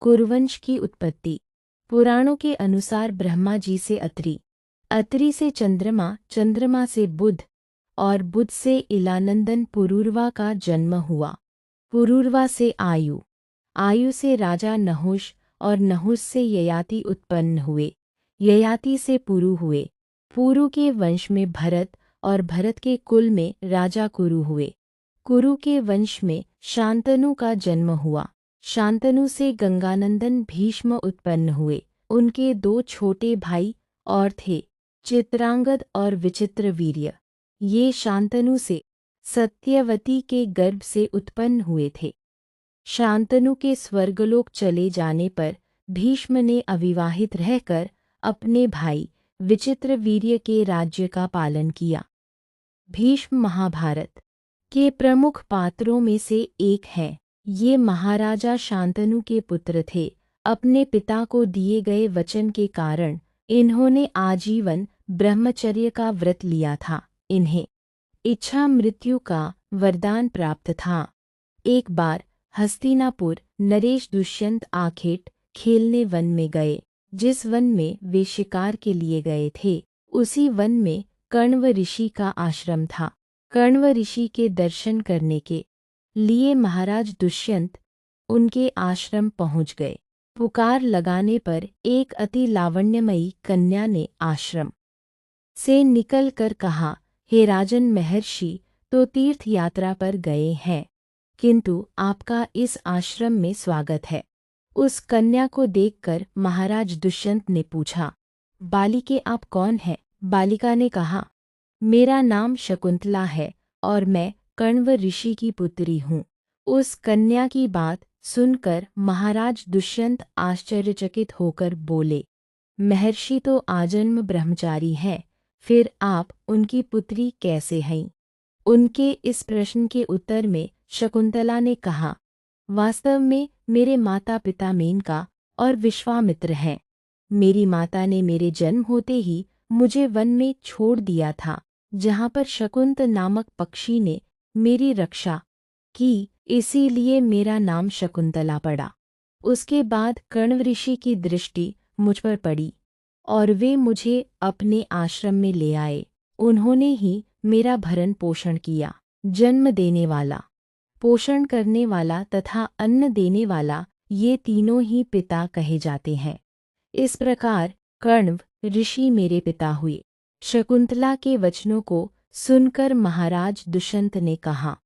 कुरुवंश की उत्पत्ति। पुराणों के अनुसार ब्रह्मा जी से अत्रि, अत्रि से चंद्रमा, चंद्रमा से बुध और बुध से इलानंदन पुरूरवा का जन्म हुआ। पुरूरवा से आयु, आयु से राजा नहुष और नहुष से ययाति उत्पन्न हुए। ययाति से पुरु हुए। पुरु के वंश में भरत और भरत के कुल में राजा कुरु हुए। कुरु के वंश में शांतनु का जन्म हुआ। शांतनु से गंगानंदन भीष्म उत्पन्न हुए। उनके दो छोटे भाई और थे, चित्रांगद और विचित्रवीर्य। ये शांतनु से सत्यवती के गर्भ से उत्पन्न हुए थे। शांतनु के स्वर्गलोक चले जाने पर भीष्म ने अविवाहित रहकर अपने भाई विचित्रवीर्य के राज्य का पालन किया। भीष्म महाभारत के प्रमुख पात्रों में से एक हैं। ये महाराजा शांतनु के पुत्र थे। अपने पिता को दिए गए वचन के कारण इन्होंने आजीवन ब्रह्मचर्य का व्रत लिया था। इन्हें इच्छा मृत्यु का वरदान प्राप्त था। एक बार हस्तिनापुर नरेश दुष्यंत आखेट खेलने वन में गए। जिस वन में वे शिकार के लिए गए थे, उसी वन में कण्व ऋषि का आश्रम था। कण्व ऋषि के दर्शन करने के लिए महाराज दुष्यंत उनके आश्रम पहुंच गए। पुकार लगाने पर एक अति लावण्यमयी कन्या ने आश्रम से निकलकर कहा, हे राजन, महर्षि तो तीर्थ यात्रा पर गए हैं, किंतु आपका इस आश्रम में स्वागत है। उस कन्या को देखकर महाराज दुष्यंत ने पूछा, बालिके आप कौन हैं? बालिका ने कहा, मेरा नाम शकुंतला है और मैं कण्व ऋषि की पुत्री हूँ। उस कन्या की बात सुनकर महाराज दुष्यंत आश्चर्यचकित होकर बोले, महर्षि तो आजन्म ब्रह्मचारी हैं, फिर आप उनकी पुत्री कैसे हैं? उनके इस प्रश्न के उत्तर में शकुंतला ने कहा, वास्तव में मेरे माता पिता मेनका और विश्वामित्र हैं। मेरी माता ने मेरे जन्म होते ही मुझे वन में छोड़ दिया था, जहाँ पर शकुंत नामक पक्षी ने मेरी रक्षा की, इसीलिए मेरा नाम शकुंतला पड़ा। उसके बाद कण्व ऋषि की दृष्टि मुझ पर पड़ी और वे मुझे अपने आश्रम में ले आए। उन्होंने ही मेरा भरण पोषण किया। जन्म देने वाला, पोषण करने वाला तथा अन्न देने वाला, ये तीनों ही पिता कहे जाते हैं। इस प्रकार कण्व ऋषि मेरे पिता हुए। शकुंतला के वचनों को सुनकर महाराज दुष्यंत ने कहा,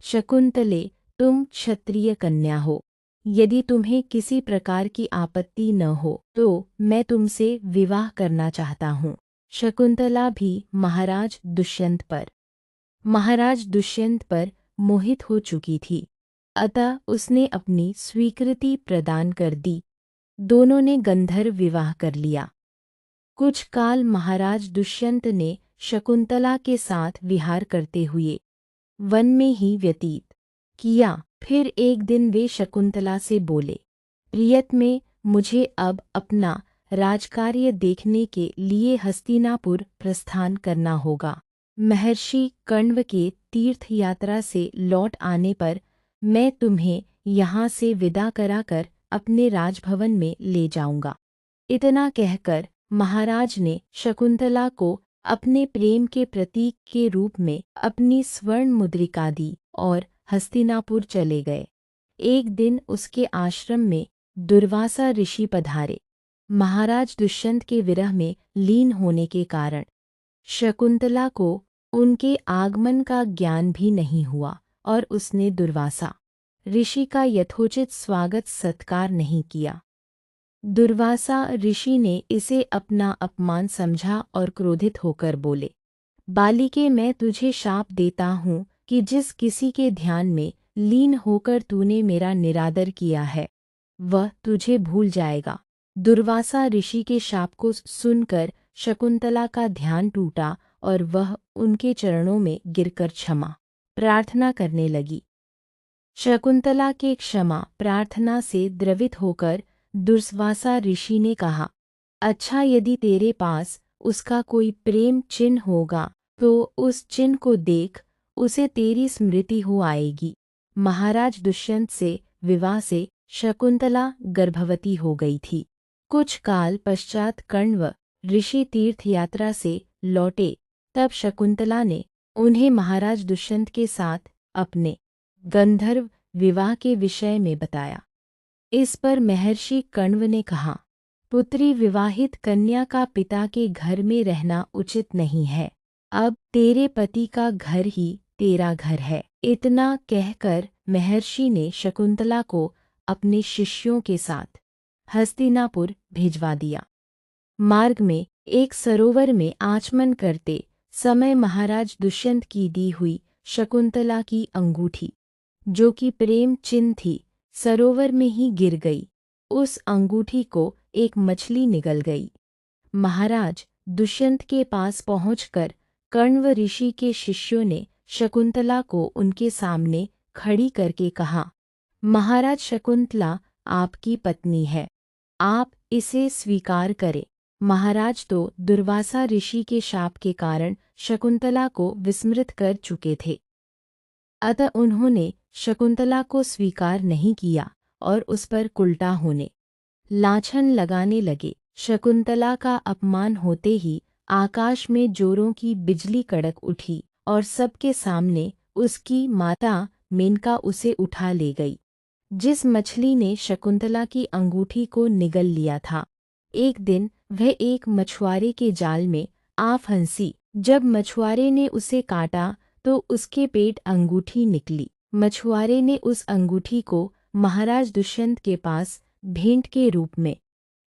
शकुंतले, तुम क्षत्रिय कन्या हो। यदि तुम्हें किसी प्रकार की आपत्ति न हो तो मैं तुमसे विवाह करना चाहता हूँ। शकुंतला भी महाराज दुष्यंत पर मोहित हो चुकी थी, अतः उसने अपनी स्वीकृति प्रदान कर दी। दोनों ने गंधर्व विवाह कर लिया। कुछ काल महाराज दुष्यंत ने शकुंतला के साथ विहार करते हुए वन में ही व्यतीत किया। फिर एक दिन वे शकुंतला से बोले, प्रियतमे, मुझे अब अपना राजकार्य देखने के लिए हस्तिनापुर प्रस्थान करना होगा। महर्षि कण्व के तीर्थ यात्रा से लौट आने पर मैं तुम्हें यहाँ से विदा कराकर अपने राजभवन में ले जाऊंगा। इतना कहकर महाराज ने शकुंतला को अपने प्रेम के प्रतीक के रूप में अपनी स्वर्ण मुद्रिका दी और हस्तिनापुर चले गए। एक दिन उसके आश्रम में दुर्वासा ऋषि पधारे। महाराज दुष्यंत के विरह में लीन होने के कारण शकुंतला को उनके आगमन का ज्ञान भी नहीं हुआ और उसने दुर्वासा ऋषि का यथोचित स्वागत सत्कार नहीं किया। दुर्वासा ऋषि ने इसे अपना अपमान समझा और क्रोधित होकर बोले, बालिके, मैं तुझे शाप देता हूँ कि जिस किसी के ध्यान में लीन होकर तूने मेरा निरादर किया है, वह तुझे भूल जाएगा। दुर्वासा ऋषि के शाप को सुनकर शकुंतला का ध्यान टूटा और वह उनके चरणों में गिरकर क्षमा प्रार्थना करने लगी। शकुंतला के क्षमा प्रार्थना से द्रवित होकर दुर्वासा ऋषि ने कहा, अच्छा, यदि तेरे पास उसका कोई प्रेम चिन्ह होगा तो उस चिन्ह को देख, उसे तेरी स्मृति हो आएगी। महाराज दुष्यंत से विवाह से शकुंतला गर्भवती हो गई थी। कुछ काल पश्चात कण्व ऋषि तीर्थ यात्रा से लौटे, तब शकुंतला ने उन्हें महाराज दुष्यंत के साथ अपने गंधर्व विवाह के विषय में बताया। इस पर महर्षि कण्व ने कहा, पुत्री, विवाहित कन्या का पिता के घर में रहना उचित नहीं है। अब तेरे पति का घर ही तेरा घर है। इतना कहकर महर्षि ने शकुंतला को अपने शिष्यों के साथ हस्तिनापुर भिजवा दिया। मार्ग में एक सरोवर में आचमन करते समय महाराज दुष्यंत की दी हुई शकुंतला की अंगूठी, जो कि प्रेम चिन्ह थी, सरोवर में ही गिर गई। उस अंगूठी को एक मछली निगल गई। महाराज दुष्यंत के पास पहुंचकर कण्व ऋषि के शिष्यों ने शकुंतला को उनके सामने खड़ी करके कहा, महाराज, शकुंतला आपकी पत्नी है, आप इसे स्वीकार करें। महाराज तो दुर्वासा ऋषि के शाप के कारण शकुंतला को विस्मृत कर चुके थे, अतः उन्होंने शकुंतला को स्वीकार नहीं किया और उस पर कुल्टा होने, लाछन लगाने लगे। शकुंतला का अपमान होते ही आकाश में जोरों की बिजली कड़क उठी और सबके सामने उसकी माता मेनका उसे उठा ले गई, जिस मछली ने शकुंतला की अंगूठी को निगल लिया था। एक दिन वह एक मछुआरे के जाल में आ फंसी। जब मछुआरे ने उसे काटा तो उसके पेट अंगूठी निकली। मछुआरे ने उस अंगूठी को महाराज दुष्यंत के पास भेंट के रूप में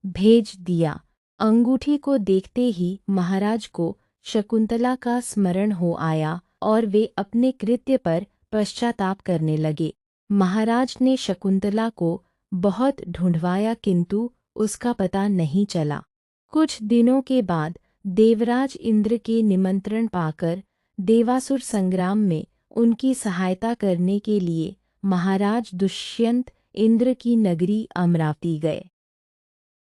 भेज दिया। अंगूठी को देखते ही महाराज को शकुंतला का स्मरण हो आया और वे अपने कृत्य पर पश्चाताप करने लगे। महाराज ने शकुंतला को बहुत ढूंढवाया, किंतु उसका पता नहीं चला। कुछ दिनों के बाद देवराज इंद्र के निमंत्रण पाकर देवासुर संग्राम में उनकी सहायता करने के लिए महाराज दुष्यंत इंद्र की नगरी अमरावती गए।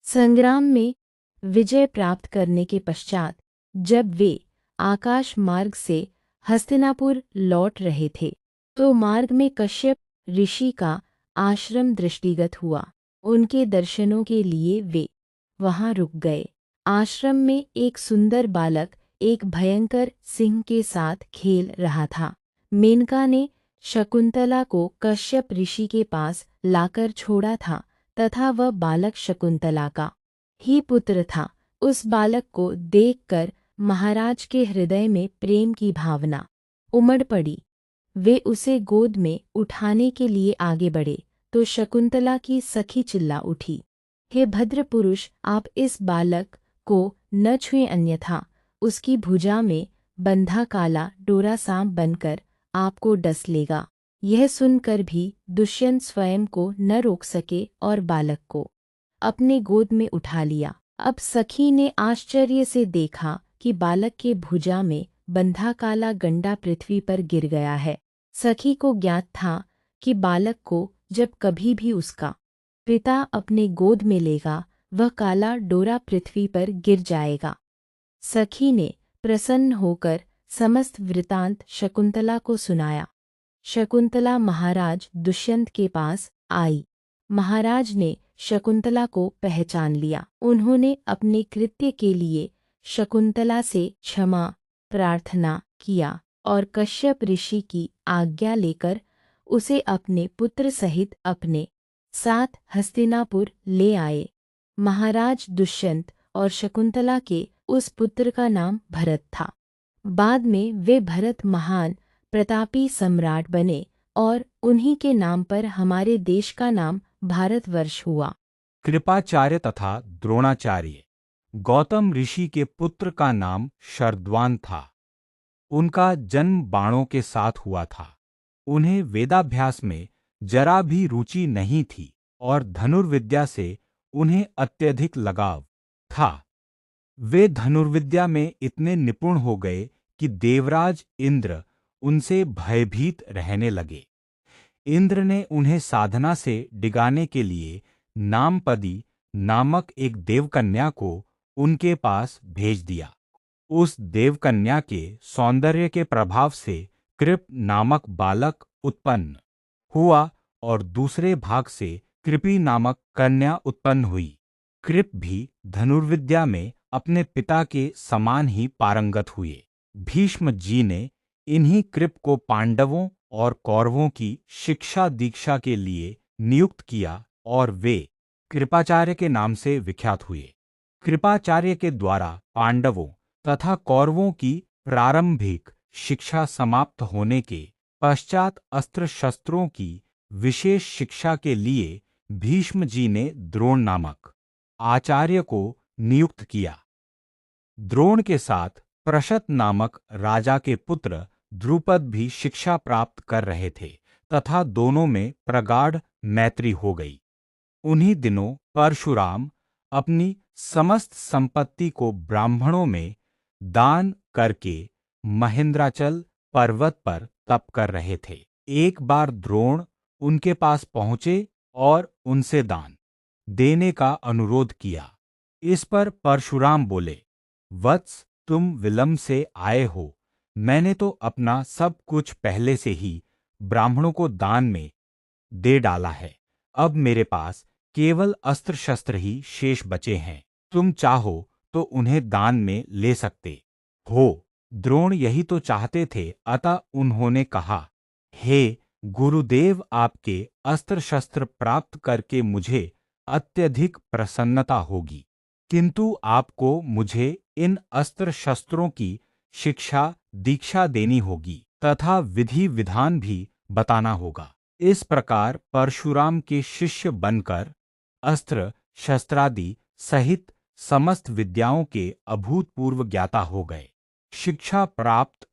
संग्राम में विजय प्राप्त करने के पश्चात जब वे आकाश मार्ग से हस्तिनापुर लौट रहे थे, तो मार्ग में कश्यप ऋषि का आश्रम दृष्टिगत हुआ। उनके दर्शनों के लिए वे वहां रुक गए। आश्रम में एक सुंदर बालक एक भयंकर सिंह के साथ खेल रहा था। मेनका ने शकुंतला को कश्यप ऋषि के पास लाकर छोड़ा था तथा वह बालक शकुंतला का ही पुत्र था। उस बालक को देखकर महाराज के हृदय में प्रेम की भावना उमड़ पड़ी। वे उसे गोद में उठाने के लिए आगे बढ़े तो शकुंतला की सखी चिल्ला उठी, हे भद्र पुरुष, आप इस बालक को न छुएं, अन्यथा उसकी भुजा में बंधा काला डोरा सांप बनकर आपको डस लेगा। यह सुनकर भी दुष्यंत स्वयं को न रोक सके और बालक को अपने गोद में उठा लिया। अब सखी ने आश्चर्य से देखा कि बालक के भुजा में बंधा काला गंडा पृथ्वी पर गिर गया है। सखी को ज्ञात था कि बालक को जब कभी भी उसका पिता अपने गोद में लेगा, वह काला डोरा पृथ्वी पर गिर जाएगा। सखी ने प्रसन्न होकर समस्त वृतांत शकुंतला को सुनाया। शकुंतला महाराज दुष्यंत के पास आई। महाराज ने शकुंतला को पहचान लिया। उन्होंने अपने कृत्य के लिए शकुंतला से क्षमा प्रार्थना किया और कश्यप ऋषि की आज्ञा लेकर उसे अपने पुत्र सहित अपने साथ हस्तिनापुर ले आए। महाराज दुष्यंत और शकुंतला के उस पुत्र का नाम भरत था। बाद में वे भरत महान प्रतापी सम्राट बने और उन्हीं के नाम पर हमारे देश का नाम भारतवर्ष हुआ। कृपाचार्य तथा द्रोणाचार्य। गौतम ऋषि के पुत्र का नाम शरद्वान था। उनका जन्म बाणों के साथ हुआ था। उन्हें वेदाभ्यास में जरा भी रुचि नहीं थी और धनुर्विद्या से उन्हें अत्यधिक लगाव था। वे धनुर्विद्या में इतने निपुण हो गए कि देवराज इंद्र उनसे भयभीत रहने लगे। इंद्र ने उन्हें साधना से डिगाने के लिए नामपदी नामक एक देवकन्या को उनके पास भेज दिया। उस देवकन्या के सौंदर्य के प्रभाव से कृप नामक बालक उत्पन्न हुआ और दूसरे भाग से कृपि नामक कन्या उत्पन्न हुई। कृप भी धनुर्विद्या में अपने पिता के समान ही पारंगत हुए। भीष्म जी ने इन्हीं कृप को पांडवों और कौरवों की शिक्षा दीक्षा के लिए नियुक्त किया और वे कृपाचार्य के नाम से विख्यात हुए। कृपाचार्य के द्वारा पांडवों तथा कौरवों की प्रारंभिक शिक्षा समाप्त होने के पश्चात अस्त्र शस्त्रों की विशेष शिक्षा के लिए भीष्म जी ने द्रोण नामक आचार्य को नियुक्त किया। द्रोण के साथ प्रशत नामक राजा के पुत्र द्रुपद भी शिक्षा प्राप्त कर रहे थे तथा दोनों में प्रगाढ़ मैत्री हो गई। उन्हीं दिनों परशुराम अपनी समस्त संपत्ति को ब्राह्मणों में दान करके महेंद्राचल पर्वत पर तप कर रहे थे। एक बार द्रोण उनके पास पहुंचे और उनसे दान देने का अनुरोध किया। इस पर परशुराम बोले, वत्स, तुम विलंब से आए हो। मैंने तो अपना सब कुछ पहले से ही ब्राह्मणों को दान में दे डाला है। अब मेरे पास केवल अस्त्र शस्त्र ही शेष बचे हैं। तुम चाहो तो उन्हें दान में ले सकते हो। द्रोण यही तो चाहते थे, अतः उन्होंने कहा, हे गुरुदेव, आपके अस्त्र शस्त्र प्राप्त करके मुझे अत्यधिक प्रसन्नता होगी, किंतु आपको मुझे इन अस्त्र शस्त्रों की शिक्षा दीक्षा देनी होगी तथा विधि विधान भी बताना होगा। इस प्रकार परशुराम के शिष्य बनकर अस्त्र शस्त्रादि सहित समस्त विद्याओं के अभूतपूर्व ज्ञाता हो गए। शिक्षा प्राप्त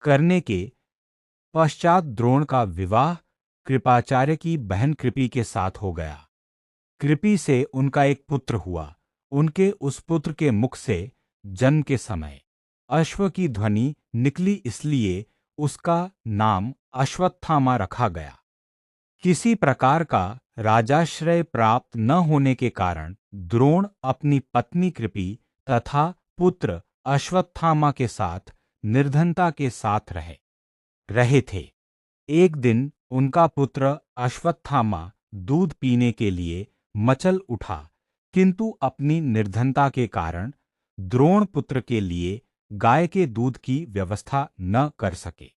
करने के पश्चात द्रोण का विवाह कृपाचार्य की बहन कृपि के साथ हो गया। कृपि से उनका एक पुत्र हुआ। उनके उस पुत्र के मुख से जन्म के समय अश्व की ध्वनि निकली, इसलिए उसका नाम अश्वत्थामा रखा गया। किसी प्रकार का राजाश्रय प्राप्त न होने के कारण द्रोण अपनी पत्नी कृपि तथा पुत्र अश्वत्थामा के साथ निर्धनता के साथ रहे थे। एक दिन उनका पुत्र अश्वत्थामा दूध पीने के लिए मचल उठा, किंतु अपनी निर्धनता के कारण द्रोण पुत्र के लिए गाय के दूध की व्यवस्था न कर सके।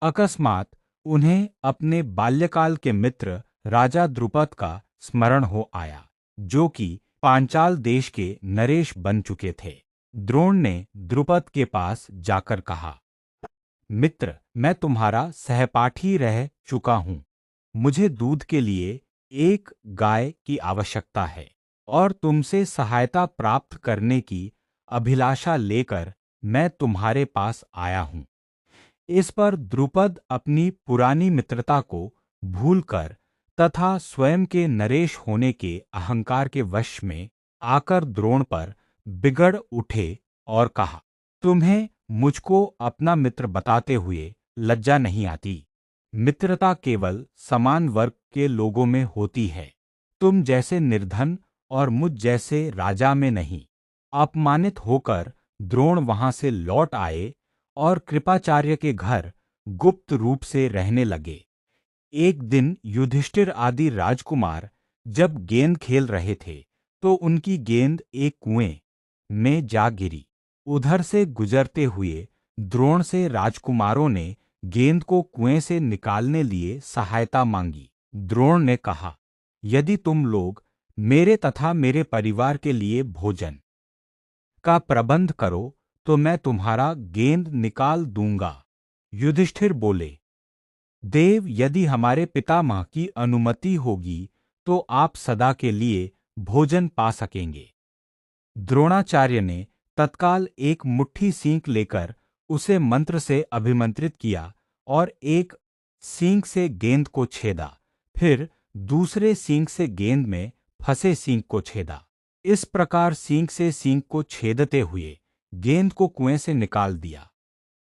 अकस्मात उन्हें अपने बाल्यकाल के मित्र राजा द्रुपद का स्मरण हो आया, जो कि पांचाल देश के नरेश बन चुके थे। द्रोण ने द्रुपद के पास जाकर कहा, मित्र, मैं तुम्हारा सहपाठी रह चुका हूं। मुझे दूध के लिए एक गाय की आवश्यकता है और तुमसे सहायता प्राप्त करने की अभिलाषा लेकर मैं तुम्हारे पास आया हूं। इस पर द्रुपद अपनी पुरानी मित्रता को भूलकर तथा स्वयं के नरेश होने के अहंकार के वश में आकर द्रोण पर बिगड़ उठे और कहा, तुम्हें मुझको अपना मित्र बताते हुए लज्जा नहीं आती? मित्रता केवल समान वर्ग के लोगों में होती है, तुम जैसे निर्धन और मुझ जैसे राजा में नहीं। अपमानित होकर द्रोण वहां से लौट आए और कृपाचार्य के घर गुप्त रूप से रहने लगे। एक दिन युधिष्ठिर आदि राजकुमार जब गेंद खेल रहे थे तो उनकी गेंद एक कुएं में जा गिरी। उधर से गुजरते हुए द्रोण से राजकुमारों ने गेंद को कुएं से निकालने लिए सहायता मांगी। द्रोण ने कहा, यदि तुम लोग मेरे तथा मेरे परिवार के लिए भोजन का प्रबंध करो तो मैं तुम्हारा गेंद निकाल दूंगा। युधिष्ठिर बोले, देव, यदि हमारे पितामह की अनुमति होगी तो आप सदा के लिए भोजन पा सकेंगे। द्रोणाचार्य ने तत्काल एक मुट्ठी सींक लेकर उसे मंत्र से अभिमंत्रित किया और एक सींक से गेंद को छेदा, फिर दूसरे सींक से गेंद में फंसे सींक को छेदा। इस प्रकार सींक से सींक को छेदते हुए गेंद को कुएं से निकाल दिया।